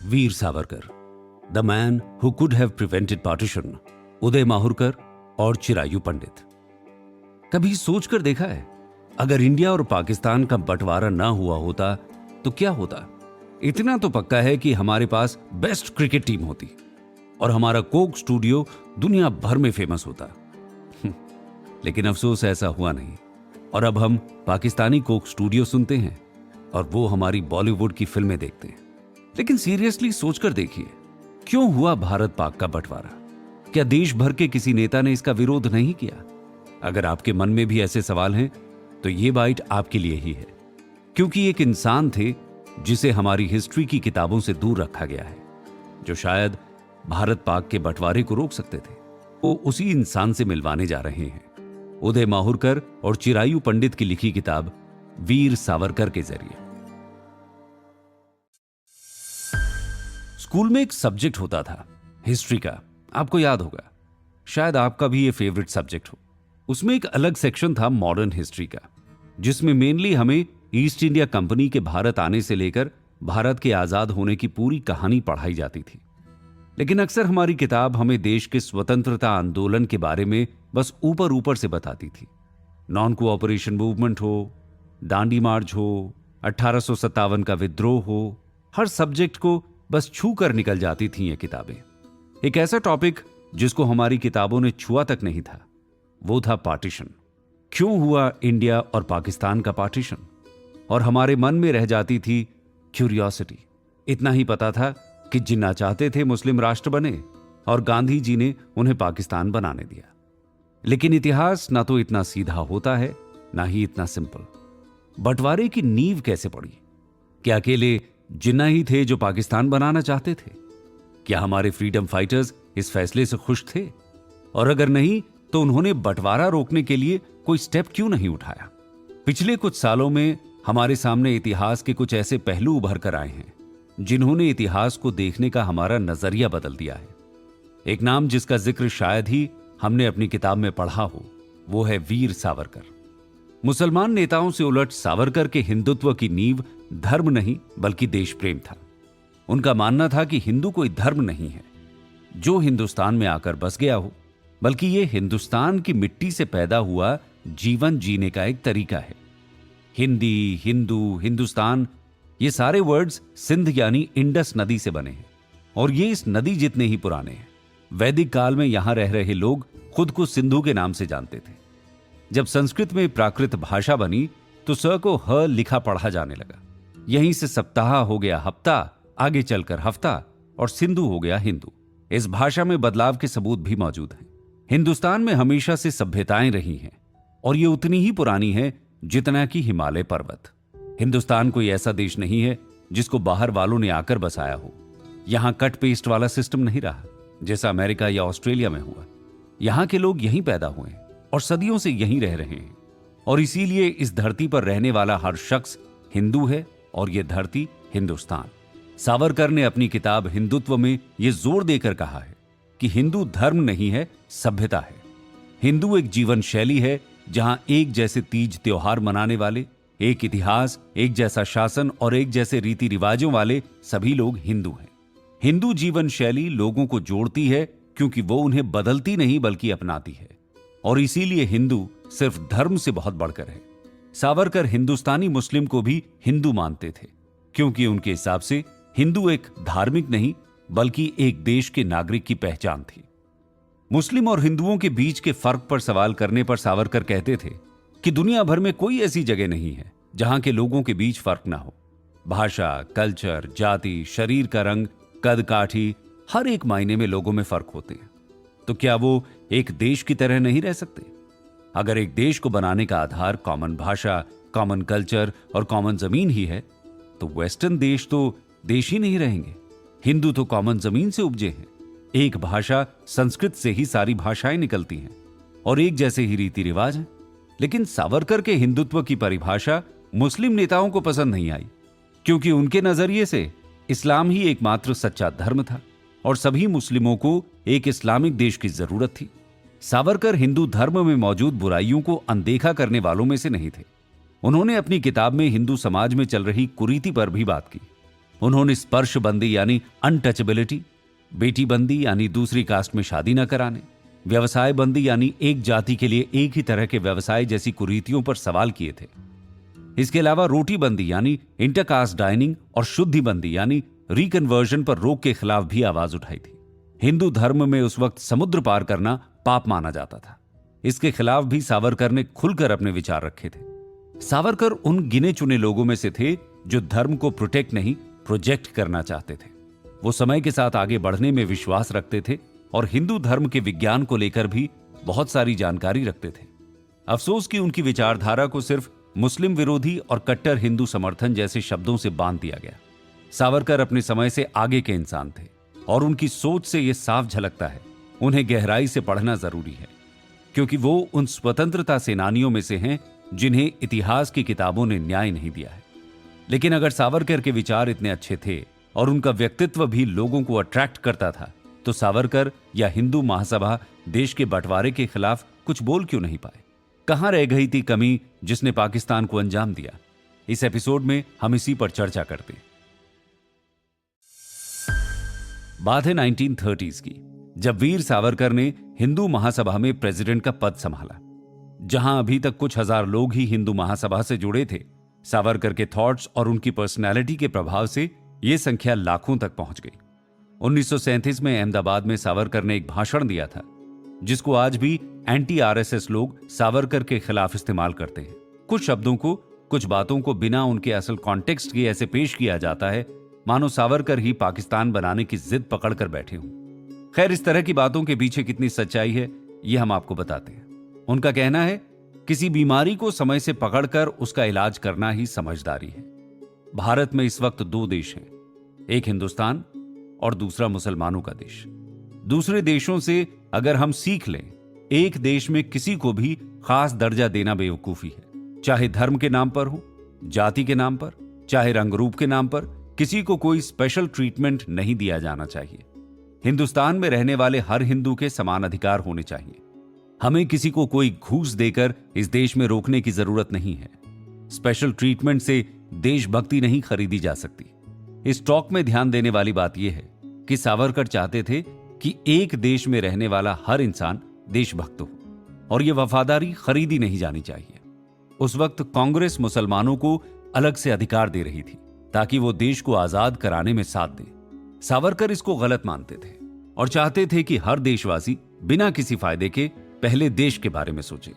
Veer Savarkar, the man who could have prevented partition, Uday Mahurkar और चिरायु पंडित। कभी सोचकर देखा है, अगर इंडिया और पाकिस्तान का बंटवारा ना हुआ होता तो क्या होता? इतना तो पक्का है कि हमारे पास बेस्ट क्रिकेट टीम होती और हमारा कोक स्टूडियो दुनिया भर में फेमस होता। लेकिन अफसोस ऐसा हुआ नहीं, और अब हम पाकिस्तानी कोक स्टूडियो सुनते हैं और वो हमारी बॉलीवुड की फिल्में देखते हैं। लेकिन सीरियसली सोचकर देखिए, क्यों हुआ भारत पाक का बंटवारा? क्या देश भर के किसी नेता ने इसका विरोध नहीं किया? अगर आपके मन में भी ऐसे सवाल हैं तो ये बाइट आपके लिए ही है, क्योंकि एक इंसान थे जिसे हमारी हिस्ट्री की किताबों से दूर रखा गया है, जो शायद भारत पाक के बंटवारे को रोक सकते थे। वो उसी इंसान से मिलवाने जा रहे हैं, उदय माहुरकर और चिरायु पंडित की लिखी किताब वीर सावरकर के जरिए। स्कूल में एक सब्जेक्ट होता था हिस्ट्री का, आपको याद होगा, शायद आपका भी ये फेवरेट सब्जेक्ट हो। उसमें एक अलग सेक्शन था मॉडर्न हिस्ट्री का, जिसमें मेनली हमें ईस्ट इंडिया कंपनी के भारत आने से लेकर भारत के आजाद होने की पूरी कहानी पढ़ाई जाती थी। लेकिन अक्सर हमारी किताब हमें देश के स्वतंत्रता आंदोलन के बारे में बस ऊपर ऊपर से बताती थी। नॉन कोऑपरेशन मूवमेंट हो, दांडी मार्च हो, 1857 का विद्रोह हो, हर सब्जेक्ट को बस छू कर निकल जाती थी ये किताबें। एक ऐसा टॉपिक जिसको हमारी किताबों ने छुआ तक नहीं था, वो था पार्टीशन। क्यों हुआ इंडिया और पाकिस्तान का पार्टीशन? और हमारे मन में रह जाती थी क्यूरियोसिटी। इतना ही पता था कि जिन्ना चाहते थे मुस्लिम राष्ट्र बने और गांधी जी ने उन्हें पाकिस्तान बनाने दिया। लेकिन इतिहास ना तो इतना सीधा होता है, ना ही इतना सिंपल। बंटवारे की नींव कैसे पड़ी? क्या अकेले जिन्ना ही थे जो पाकिस्तान बनाना चाहते थे? क्या हमारे फ्रीडम फाइटर्स इस फैसले से खुश थे? और अगर नहीं तो उन्होंने बंटवारा रोकने के लिए कोई स्टेप क्यों नहीं उठाया? पिछले कुछ सालों में हमारे सामने इतिहास के कुछ ऐसे पहलू उभर कर आए हैं जिन्होंने इतिहास को देखने का हमारा नजरिया बदल दिया है। एक नाम जिसका जिक्र शायद ही हमने अपनी किताब में पढ़ा हो, वो है वीर सावरकर। मुसलमान नेताओं से उलट सावरकर के हिंदुत्व की नींव धर्म नहीं बल्कि देश प्रेम था। उनका मानना था कि हिंदू कोई धर्म नहीं है जो हिंदुस्तान में आकर बस गया हो, बल्कि यह हिंदुस्तान की मिट्टी से पैदा हुआ जीवन जीने का एक तरीका है। हिंदी, हिंदू, हिंदुस्तान, ये सारे वर्ड्स सिंध यानी इंडस नदी से बने हैं और ये इस नदी जितने ही पुराने हैं। वैदिक काल में यहां रह रहे लोग खुद को सिंधु के नाम से जानते थे। जब संस्कृत में प्राकृत भाषा बनी तो स को ह लिखा पढ़ा जाने लगा। यहीं से सप्ताह हो गया हफ्ता, आगे चलकर हफ्ता, और सिंधु हो गया हिंदू। इस भाषा में बदलाव के सबूत भी मौजूद हैं। हिंदुस्तान में हमेशा से सभ्यताएं रही हैं और ये उतनी ही पुरानी है जितना कि हिमालय पर्वत। हिंदुस्तान कोई ऐसा देश नहीं है जिसको बाहर वालों ने आकर बसाया हो। यहां कट पेस्ट वाला सिस्टम नहीं रहा जैसा अमेरिका या ऑस्ट्रेलिया में हुआ। यहां के लोग यहीं पैदा हुए और सदियों से यहीं रह रहे हैं, और इसीलिए इस धरती पर रहने वाला हर शख्स हिंदू है और यह धरती हिंदुस्तान। सावरकर ने अपनी किताब हिंदुत्व में यह जोर देकर कहा है कि हिंदू धर्म नहीं है, सभ्यता है। हिंदू एक जीवन शैली है जहां एक जैसे तीज त्योहार मनाने वाले, एक इतिहास, एक जैसा शासन और एक जैसे रीति रिवाजों वाले सभी लोग हिंदू हैं। हिंदू जीवन शैली लोगों को जोड़ती है क्योंकि वो उन्हें बदलती नहीं बल्कि अपनाती है, और इसीलिए हिंदू सिर्फ धर्म से बहुत बढ़कर है। सावरकर हिंदुस्तानी मुस्लिम को भी हिंदू मानते थे क्योंकि उनके हिसाब से हिंदू एक धार्मिक नहीं बल्कि एक देश के नागरिक की पहचान थी। मुस्लिम और हिंदुओं के बीच के फर्क पर सवाल करने पर सावरकर कहते थे कि दुनिया भर में कोई ऐसी जगह नहीं है जहां के लोगों के बीच फर्क ना हो। भाषा, कल्चर, जाति, शरीर का रंग, कद काठी, हर एक मायने में लोगों में फर्क होते हैं। तो क्या वो एक देश की तरह नहीं रह सकते? अगर एक देश को बनाने का आधार कॉमन भाषा, कॉमन कल्चर और कॉमन जमीन ही है, तो वेस्टर्न देश तो देश ही नहीं रहेंगे। हिंदू तो कॉमन जमीन से उपजे हैं। एक भाषा, संस्कृत से ही सारी भाषाएं निकलती हैं और एक जैसे ही रीति रिवाज हैं। लेकिन सावरकर के हिंदुत्व की परिभाषा मुस्लिम नेताओं को पसंद नहीं आई, क्योंकि उनके नजरिए से इस्लाम ही एकमात्र सच्चा धर्म था और सभी मुस्लिमों को एक इस्लामिक देश की जरूरत थी। सावरकर हिंदू धर्म में मौजूद बुराइयों को अनदेखा करने वालों में से नहीं थे। उन्होंने अपनी किताब में हिंदू समाज में चल रही कुरीति पर भी बात की। उन्होंने स्पर्श बंदी यानी अनटचेबिलिटी, बेटी बंदी यानी दूसरी कास्ट में शादी न कराने, व्यवसाय बंदी यानी एक जाति के लिए एक ही तरह के व्यवसाय जैसी कुरीतियों पर सवाल किए थे। इसके अलावा रोटी बंदी यानी इंटरकास्ट डाइनिंग और शुद्धि बंदी यानी रिकन्वर्जन पर रोक के खिलाफ भी आवाज उठाई थी। हिंदू धर्म में उस वक्त समुद्र पार करना पाप माना जाता था। इसके खिलाफ भी सावरकर ने खुलकर अपने विचार रखे थे। सावरकर उन गिने चुने लोगों में से थे जो धर्म को प्रोटेक्ट नहीं प्रोजेक्ट करना चाहते थे। वो समय के साथ आगे बढ़ने में विश्वास रखते थे और हिंदू धर्म के विज्ञान को लेकर भी बहुत सारी जानकारी रखते थे। अफसोस कि उनकी विचारधारा को सिर्फ मुस्लिम विरोधी और कट्टर हिंदू समर्थन जैसे शब्दों से बांध दिया गया। सावरकर अपने समय से आगे के इंसान थे और उनकी सोच से यह साफ झलकता है। उन्हें गहराई से पढ़ना जरूरी है, क्योंकि वो उन स्वतंत्रता सेनानियों में से हैं जिन्हें इतिहास की किताबों ने न्याय नहीं दिया है। लेकिन अगर सावरकर के विचार इतने अच्छे थे और उनका व्यक्तित्व भी लोगों को अट्रैक्ट करता था, तो सावरकर या हिंदू महासभा देश के बंटवारे के खिलाफ कुछ बोल क्यों नहीं पाए? कहां रह गई थी कमी जिसने पाकिस्तान को अंजाम दिया? इस एपिसोड में हम इसी पर चर्चा करते हैं। बात है 1930s की, जब वीर सावरकर ने हिंदू महासभा में प्रेसिडेंट का पद संभाला। जहां अभी तक कुछ हजार लोग ही हिंदू महासभा से जुड़े थे, सावरकर के थॉट्स और उनकी पर्सनैलिटी के प्रभाव से यह संख्या लाखों तक पहुंच गई। 1937 में अहमदाबाद में सावरकर ने एक भाषण दिया था, जिसको आज भी एंटी आरएसएस लोग सावरकर के खिलाफ इस्तेमाल करते हैं। कुछ शब्दों को, कुछ बातों को बिना उनके असल कॉन्टेक्स्ट के ऐसे पेश किया जाता है मानो सावरकर ही पाकिस्तान बनाने की जिद पकड़कर बैठे हों। खैर, इस तरह की बातों के पीछे कितनी सच्चाई है यह हम आपको बताते हैं। उनका कहना है, किसी बीमारी को समय से पकड़कर उसका इलाज करना ही समझदारी है। भारत में इस वक्त दो देश हैं, एक हिंदुस्तान और दूसरा मुसलमानों का देश। दूसरे देशों से अगर हम सीख लें, एक देश में किसी को भी खास दर्जा देना बेवकूफी है। चाहे धर्म के नाम पर हो, जाति के नाम पर, चाहे रंग रूप के नाम पर, किसी को कोई स्पेशल ट्रीटमेंट नहीं दिया जाना चाहिए। हिंदुस्तान में रहने वाले हर हिंदू के समान अधिकार होने चाहिए। हमें किसी को कोई घूस देकर इस देश में रोकने की जरूरत नहीं है। स्पेशल ट्रीटमेंट से देशभक्ति नहीं खरीदी जा सकती। इस टॉक में ध्यान देने वाली बात यह है कि सावरकर चाहते थे कि एक देश में रहने वाला हर इंसान देशभक्त हो और यह वफादारी खरीदी नहीं जानी चाहिए। उस वक्त कांग्रेस मुसलमानों को अलग से अधिकार दे रही थी ताकि वो देश को आजाद कराने में साथ दे। सावरकर इसको गलत मानते थे और चाहते थे कि हर देशवासी बिना किसी फायदे के पहले देश के बारे में सोचे,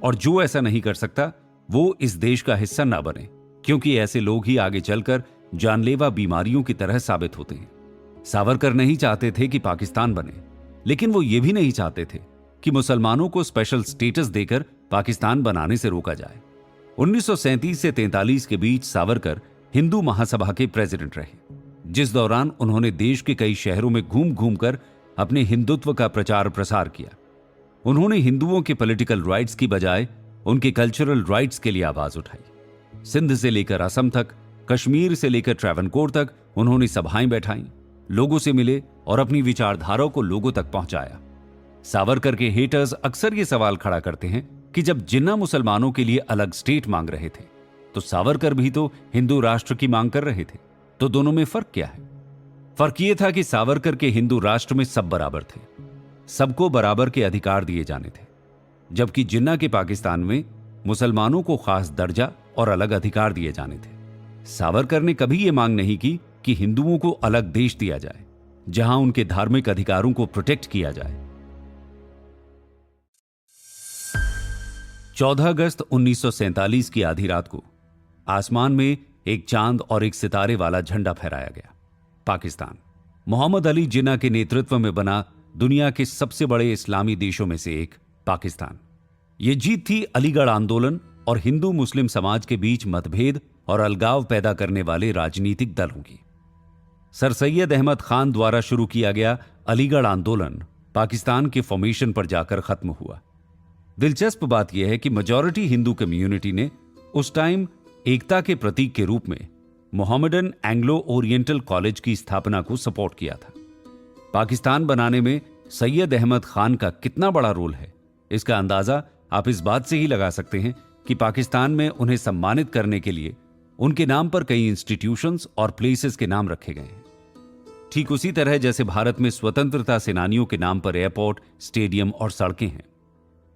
और जो ऐसा नहीं कर सकता वो इस देश का हिस्सा ना बने, क्योंकि ऐसे लोग ही आगे चलकर जानलेवा बीमारियों की तरह साबित होते हैं। सावरकर नहीं चाहते थे कि पाकिस्तान बने, लेकिन वो ये भी नहीं चाहते थे कि मुसलमानों को स्पेशल स्टेटस देकर पाकिस्तान बनाने से रोका जाए। 1937 से 43 के बीच सावरकर हिंदू महासभा के प्रेसिडेंट रहे, जिस दौरान उन्होंने देश के कई शहरों में घूम घूम कर अपने हिंदुत्व का प्रचार प्रसार किया। उन्होंने हिंदुओं के पॉलिटिकल राइट्स की बजाय उनके कल्चरल राइट्स के लिए आवाज उठाई। सिंध से लेकर असम तक, कश्मीर से लेकर ट्रैवनकोर तक उन्होंने सभाएं बैठाई, लोगों से मिले और अपनी विचारधारा को लोगों तक पहुंचाया। सावरकर के हेटर्स अक्सर ये सवाल खड़ा करते हैं कि जब जिन्ना मुसलमानों के लिए अलग स्टेट मांग रहे थे, तो सावरकर भी तो हिंदू राष्ट्र की मांग कर रहे थे, तो दोनों में फर्क क्या है? फर्क यह था कि सावरकर के हिंदू राष्ट्र में सब बराबर थे, सबको बराबर के अधिकार दिए जाने थे, जबकि जिन्ना के पाकिस्तान में मुसलमानों को खास दर्जा और अलग अधिकार दिए जाने थे। सावरकर ने कभी यह मांग नहीं की कि हिंदुओं को अलग देश दिया जाए जहां उनके धार्मिक अधिकारों को प्रोटेक्ट किया जाए। 14 अगस्त 1947 की आधी रात को आसमान में एक चांद और एक सितारे वाला झंडा फहराया गया। पाकिस्तान मोहम्मद अली जिन्ना के नेतृत्व में बना दुनिया के सबसे बड़े इस्लामी देशों में से एक पाकिस्तान। यह जीत थी अलीगढ़ आंदोलन और हिंदू मुस्लिम समाज के बीच मतभेद और अलगाव पैदा करने वाले राजनीतिक दलों की। सर सैयद अहमद खान द्वारा शुरू किया गया अलीगढ़ आंदोलन पाकिस्तान के फॉर्मेशन पर जाकर खत्म हुआ। दिलचस्प बात यह है कि मेजॉरिटी हिंदू कम्युनिटी ने उस टाइम एकता के प्रतीक के रूप में मोहम्मदन एंग्लो ओरिएंटल कॉलेज की स्थापना को सपोर्ट किया था। पाकिस्तान बनाने में सैयद अहमद खान का कितना बड़ा रोल है, इसका अंदाजा आप इस बात से ही लगा सकते हैं कि पाकिस्तान में उन्हें सम्मानित करने के लिए उनके नाम पर कई इंस्टीट्यूशंस और प्लेसेस के नाम रखे गए हैं। ठीक उसी तरह जैसे भारत में स्वतंत्रता सेनानियों के नाम पर एयरपोर्ट, स्टेडियम और सड़कें हैं।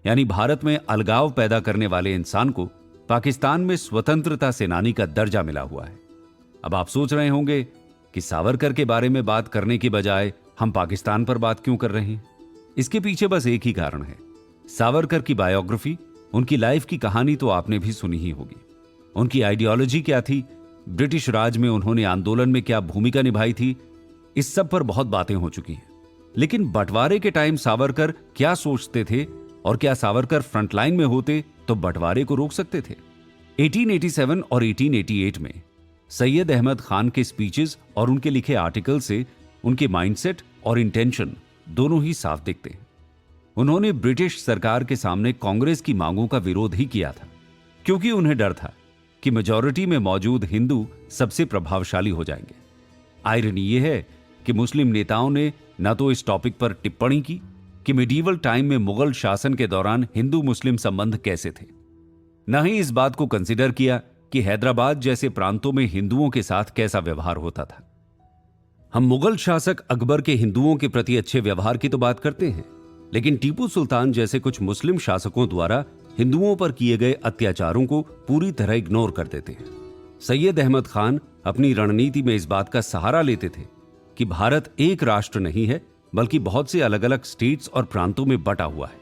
यानी भारत में अलगाव पैदा करने वाले इंसान को पाकिस्तान में स्वतंत्रता सेनानी का दर्जा मिला हुआ है। अब आप सोच रहे होंगे कि सावरकर के बारे में बात करने के बजाय हम पाकिस्तान पर बात क्यों कर रहे हैं। इसके पीछे बस एक ही कारण है। सावरकर की बायोग्राफी, उनकी लाइफ की कहानी तो आपने भी सुनी ही होगी। उनकी आइडियोलॉजी क्या थी, ब्रिटिश राज में उन्होंने आंदोलन में क्या भूमिका निभाई थी, इस सब पर बहुत बातें हो चुकी हैं। लेकिन बंटवारे के टाइम सावरकर क्या सोचते थे और क्या सावरकर फ्रंटलाइन में होते तो बंटवारे को रोक सकते थे। 1887 और 1888 में सैयद अहमद खान के स्पीचेस और उनके लिखे आर्टिकल से उनके माइंडसेट और इंटेंशन दोनों ही साफ दिखते हैं। उन्होंने ब्रिटिश सरकार के सामने कांग्रेस की मांगों का विरोध ही किया था, क्योंकि उन्हें डर था कि मेजॉरिटी में मौजूद हिंदू सबसे प्रभावशाली हो जाएंगे। आयरनी यह है कि मुस्लिम नेताओं ने न तो इस टॉपिक पर टिप्पणी की कि मिडीवल टाइम में मुगल शासन के दौरान हिंदू मुस्लिम संबंध कैसे थे, न ही इस बात को कंसिडर किया कि हैदराबाद जैसे प्रांतों में हिंदुओं के साथ कैसा व्यवहार होता था। हम मुगल शासक अकबर के हिंदुओं के प्रति अच्छे व्यवहार की तो बात करते हैं, लेकिन टीपू सुल्तान जैसे कुछ मुस्लिम शासकों द्वारा हिंदुओं पर किए गए अत्याचारों को पूरी तरह इग्नोर कर देते हैं। सैयद अहमद खान अपनी रणनीति में इस बात का सहारा लेते थे कि भारत एक राष्ट्र नहीं है, बल्कि बहुत से अलग अलग स्टेट्स और प्रांतों में बटा हुआ है।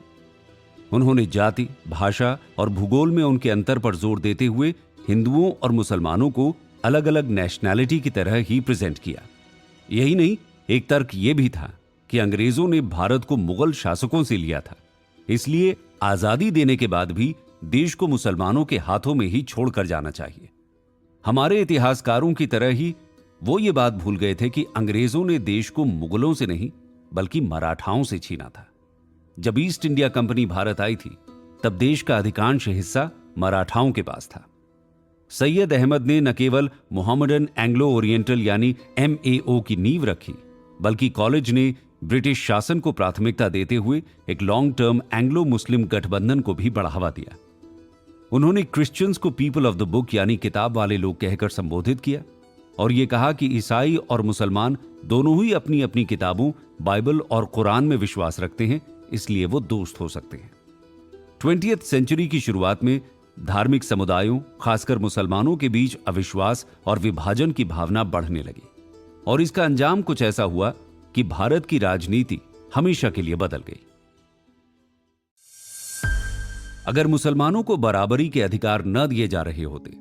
उन्होंने जाति, भाषा और भूगोल में उनके अंतर पर जोर देते हुए हिंदुओं और मुसलमानों को अलग अलग नेशनैलिटी की तरह ही प्रेजेंट किया। यही नहीं, एक तर्क यह भी था कि अंग्रेजों ने भारत को मुगल शासकों से लिया था, इसलिए आजादी देने के बाद भी देश को मुसलमानों के हाथों में ही छोड़कर जाना चाहिए। हमारे इतिहासकारों की तरह ही वो ये बात भूल गए थे कि अंग्रेजों ने देश को मुगलों से नहीं बल्कि मराठाओं से छीना था। जब ईस्ट इंडिया कंपनी भारत आई थी तब देश का अधिकांश हिस्सा मराठाओं के पास था। सैयद अहमद ने न केवल मोहम्मदन एंग्लो ओरिएंटल यानी MAO की नींव रखी, बल्कि कॉलेज ने ब्रिटिश शासन को प्राथमिकता देते हुए एक लॉन्ग टर्म एंग्लो मुस्लिम गठबंधन को भी बढ़ावा दिया। उन्होंने क्रिश्चियंस को पीपल ऑफ द बुक यानी किताब वाले लोग कहकर संबोधित किया और यह कहा कि ईसाई और मुसलमान दोनों ही अपनी अपनी किताबों बाइबल और कुरान में विश्वास रखते हैं, इसलिए वो दोस्त हो सकते हैं। 20th सेंचुरी की शुरुआत में धार्मिक समुदायों, खासकर मुसलमानों के बीच अविश्वास और विभाजन की भावना बढ़ने लगी और इसका अंजाम कुछ ऐसा हुआ कि भारत की राजनीति हमेशा के लिए बदल गई। अगर मुसलमानों को बराबरी के अधिकार न दिए जा रहे होते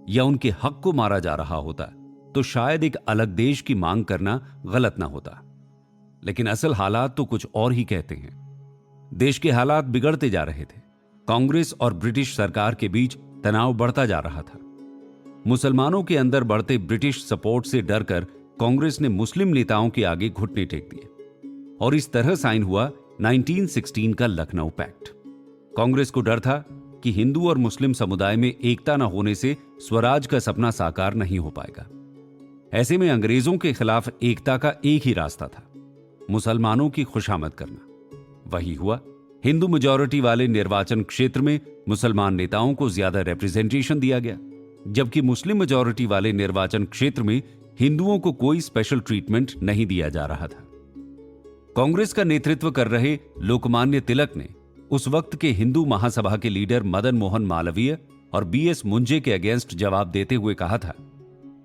या उनके हक को मारा जा रहा होता तो शायद एक अलग देश की मांग करना गलत ना होता। लेकिन असल हालात तो कुछ और ही कहते हैं। देश के हालात बिगड़ते जा रहे थे। कांग्रेस और ब्रिटिश सरकार के बीच तनाव बढ़ता जा रहा था। मुसलमानों के अंदर बढ़ते ब्रिटिश सपोर्ट से डरकर कांग्रेस ने मुस्लिम नेताओं के आगे घुटने टेक दिए और इस तरह साइन हुआ 1916 का लखनऊ पैक्ट। कांग्रेस को डर था कि हिंदू और मुस्लिम समुदाय में एकता न होने से स्वराज का सपना साकार नहीं हो पाएगा। ऐसे में अंग्रेजों के खिलाफ एकता का एक ही रास्ता था, मुसलमानों की खुशामद करना। वही हुआ। हिंदू मेजॉरिटी वाले निर्वाचन क्षेत्र में मुसलमान नेताओं को ज्यादा रिप्रेजेंटेशन दिया गया, जबकि मुस्लिम मेजॉरिटी वाले निर्वाचन क्षेत्र में हिंदुओं को कोई स्पेशल ट्रीटमेंट नहीं दिया जा रहा था। कांग्रेस का नेतृत्व कर रहे लोकमान्य तिलक ने उस वक्त के हिंदू महासभा के लीडर मदन मोहन मालवीय और BS मुंजे के अगेंस्ट जवाब देते हुए कहा था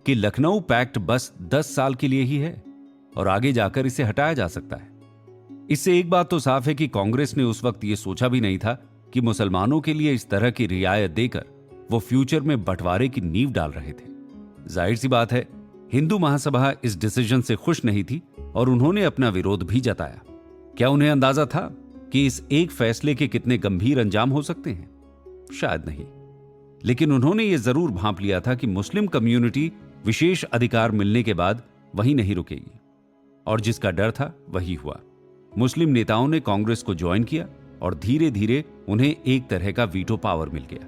कि लखनऊ पैक्ट बस 10 साल के लिए ही है और आगे जाकर इसे हटाया जा सकता है। इससे एक बात तो साफ है कि कांग्रेस ने उस वक्त यह सोचा भी नहीं था कि मुसलमानों के लिए इस तरह की रियायत देकर वो फ्यूचर में बंटवारे की नींव डाल रहे थे। जाहिर सी बात है, हिंदू महासभा इस डिसीजन से खुश नहीं थी और उन्होंने अपना विरोध भी जताया। क्या उन्हें अंदाजा था कि इस एक फैसले के कितने गंभीर अंजाम हो सकते हैं? शायद नहीं, लेकिन उन्होंने यह जरूर भांप लिया था कि मुस्लिम कम्युनिटी विशेष अधिकार मिलने के बाद वहीं नहीं रुकेगी और जिसका डर था वही हुआ। मुस्लिम नेताओं ने कांग्रेस को ज्वाइन किया और धीरे धीरे उन्हें एक तरह का वीटो पावर मिल गया।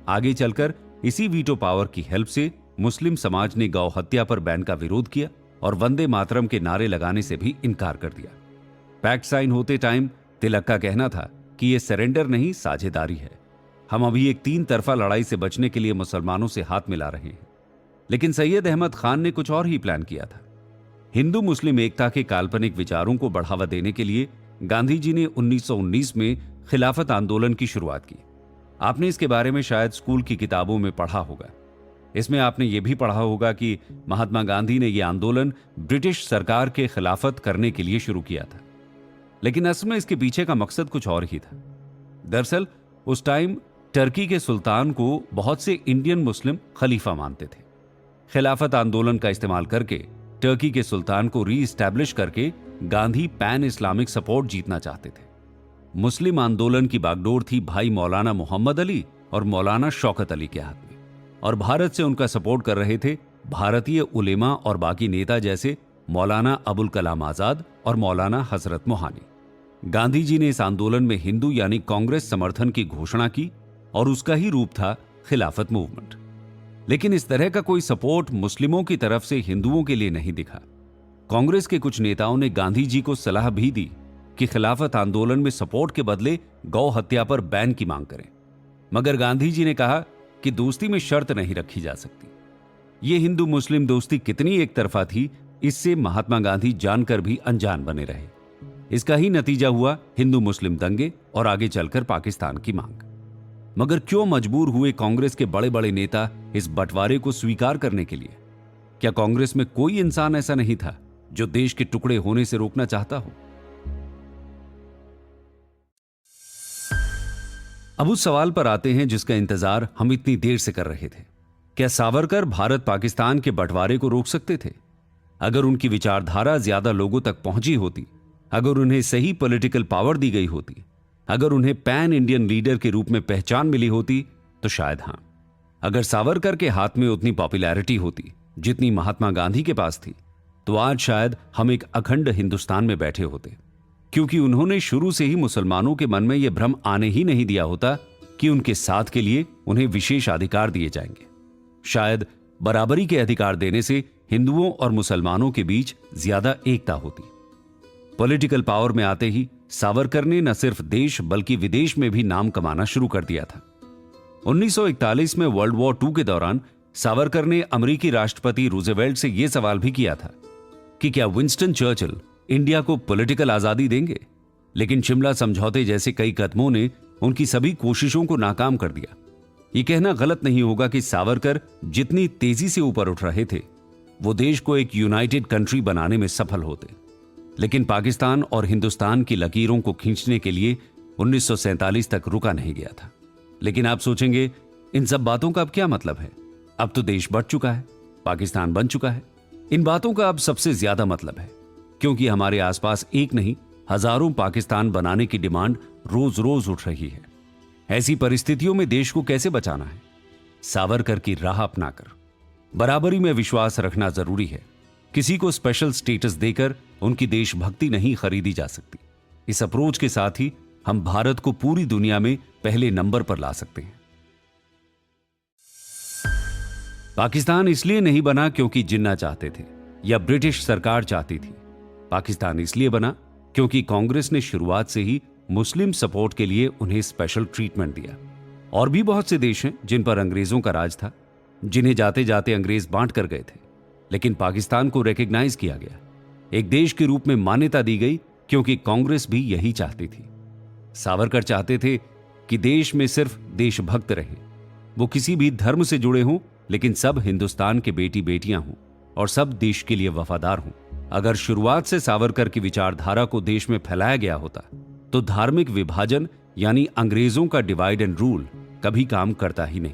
आगे चलकर इसी वीटो पावर की हेल्प से मुस्लिम समाज ने गौ हत्या पर बैन का विरोध किया और वंदे मातरम के नारे लगाने से भी इनकार कर दिया। पैक्ट साइन होते टाइम तिलक का कहना था कि यह सरेंडर नहीं, साझेदारी है। हम अभी एक 3 तरफा लड़ाई से बचने के लिए मुसलमानों से हाथ मिला रहे हैं। लेकिन सैयद अहमद खान ने कुछ और ही प्लान किया था। हिंदू मुस्लिम एकता के काल्पनिक विचारों को बढ़ावा देने के लिए गांधी जी ने 1919 में खिलाफत आंदोलन की शुरुआत की। आपने इसके बारे में शायद स्कूल की किताबों में पढ़ा होगा। इसमें आपने यह भी पढ़ा होगा कि महात्मा गांधी ने यह आंदोलन ब्रिटिश सरकार के खिलाफत करने के लिए शुरू किया था, लेकिन असल में इसके पीछे का मकसद कुछ और ही था। दरअसल उस टाइम टर्की के सुल्तान को बहुत से इंडियन मुस्लिम खलीफा मानते थे। खिलाफत आंदोलन का इस्तेमाल करके टर्की के सुल्तान को री एस्टैब्लिश करके गांधी पैन इस्लामिक सपोर्ट जीतना चाहते थे। मुस्लिम आंदोलन की बागडोर थी भाई मौलाना मोहम्मद अली और मौलाना शौकत अली के हाथ में, और भारत से उनका सपोर्ट कर रहे थे भारतीय उलेमा और बाकी नेता जैसे मौलाना अबुल कलाम आजाद और मौलाना हजरत मोहानी। गांधी जी ने इस आंदोलन में हिंदू यानी कांग्रेस समर्थन की घोषणा की और उसका ही रूप था खिलाफत मूवमेंट। लेकिन इस तरह का कोई सपोर्ट मुस्लिमों की तरफ से हिंदुओं के लिए नहीं दिखा। कांग्रेस के कुछ नेताओं ने गांधी जी को सलाह भी दी कि खिलाफत आंदोलन में सपोर्ट के बदले गौ हत्या पर बैन की मांग करें, मगर गांधी जी ने कहा कि दोस्ती में शर्त नहीं रखी जा सकती। यह हिंदू मुस्लिम दोस्ती कितनी एक तरफा थी, इससे महात्मा गांधी जानकर भी अनजान बने रहे। इसका ही नतीजा हुआ हिंदू मुस्लिम दंगे और आगे चलकर पाकिस्तान की मांग। मगर क्यों मजबूर हुए कांग्रेस के बड़े बड़े नेता इस बंटवारे को स्वीकार करने के लिए? क्या कांग्रेस में कोई इंसान ऐसा नहीं था जो देश के टुकड़े होने से रोकना चाहता हो? अब उस सवाल पर आते हैं जिसका इंतजार हम इतनी देर से कर रहे थे। क्या सावरकर भारत पाकिस्तान के बंटवारे को रोक सकते थे? अगर उनकी विचारधारा ज्यादा लोगों तक पहुंची होती, अगर उन्हें सही पॉलिटिकल पावर दी गई होती, अगर उन्हें पैन इंडियन लीडर के रूप में पहचान मिली होती, तो शायद हां। अगर सावरकर के हाथ में उतनी पॉपुलैरिटी होती जितनी महात्मा गांधी के पास थी, तो आज शायद हम एक अखंड हिंदुस्तान में बैठे होते, क्योंकि उन्होंने शुरू से ही मुसलमानों के मन में यह भ्रम आने ही नहीं दिया होता कि उनके साथ के लिए उन्हें विशेष अधिकार दिए जाएंगे। शायद बराबरी के अधिकार देने से हिंदुओं और मुसलमानों के बीच ज्यादा एकता होती। पॉलिटिकल पावर में आते ही सावरकर ने न सिर्फ देश बल्कि विदेश में भी नाम कमाना शुरू कर दिया था। 1941 में वर्ल्ड वॉर II के दौरान सावरकर ने अमेरिकी राष्ट्रपति रूजवेल्ट से यह सवाल भी किया था कि क्या विंस्टन चर्चिल इंडिया को पॉलिटिकल आजादी देंगे, लेकिन शिमला समझौते जैसे कई कदमों ने उनकी सभी कोशिशों को नाकाम कर दिया। यह कहना गलत नहीं होगा कि सावरकर जितनी तेजी से ऊपर उठ रहे थे, वो देश को एक यूनाइटेड कंट्री बनाने में सफल होते, लेकिन पाकिस्तान और हिंदुस्तान की लकीरों को खींचने के लिए 1947 तक रुका नहीं गया था। लेकिन आप सोचेंगे, इन सब बातों का अब क्या मतलब है? अब तो देश बढ़ चुका है, पाकिस्तान बन चुका है। इन बातों का अब सबसे ज्यादा मतलब है, क्योंकि हमारे आसपास एक नहीं हजारों पाकिस्तान बनाने की डिमांड रोज रोज उठ रही है। ऐसी परिस्थितियों में देश को कैसे बचाना है? सावरकर की राह अपनाकर बराबरी में विश्वास रखना जरूरी है। किसी को स्पेशल स्टेटस देकर उनकी देशभक्ति नहीं खरीदी जा सकती। इस अप्रोच के साथ ही हम भारत को पूरी दुनिया में पहले नंबर पर ला सकते हैं। पाकिस्तान इसलिए नहीं बना क्योंकि जिन्ना चाहते थे या ब्रिटिश सरकार चाहती थी। पाकिस्तान इसलिए बना क्योंकि कांग्रेस ने शुरुआत से ही मुस्लिम सपोर्ट के लिए उन्हें स्पेशल ट्रीटमेंट दिया। और भी बहुत से देश हैं जिन पर अंग्रेजों का राज था, जिन्हें जाते जाते अंग्रेज बांट कर गए थे, लेकिन पाकिस्तान को रिकॉग्नाइज किया गया, एक देश के रूप में मान्यता दी गई, क्योंकि कांग्रेस भी यही चाहती थी। सावरकर चाहते थे कि देश में सिर्फ देशभक्त रहें, वो किसी भी धर्म से जुड़े हों, लेकिन सब हिंदुस्तान के बेटी बेटियां हों और सब देश के लिए वफादार हों। अगर शुरुआत से सावरकर की विचारधारा को देश में फैलाया गया होता, तो धार्मिक विभाजन यानी अंग्रेजों का डिवाइड एंड रूल कभी काम करता ही नहीं।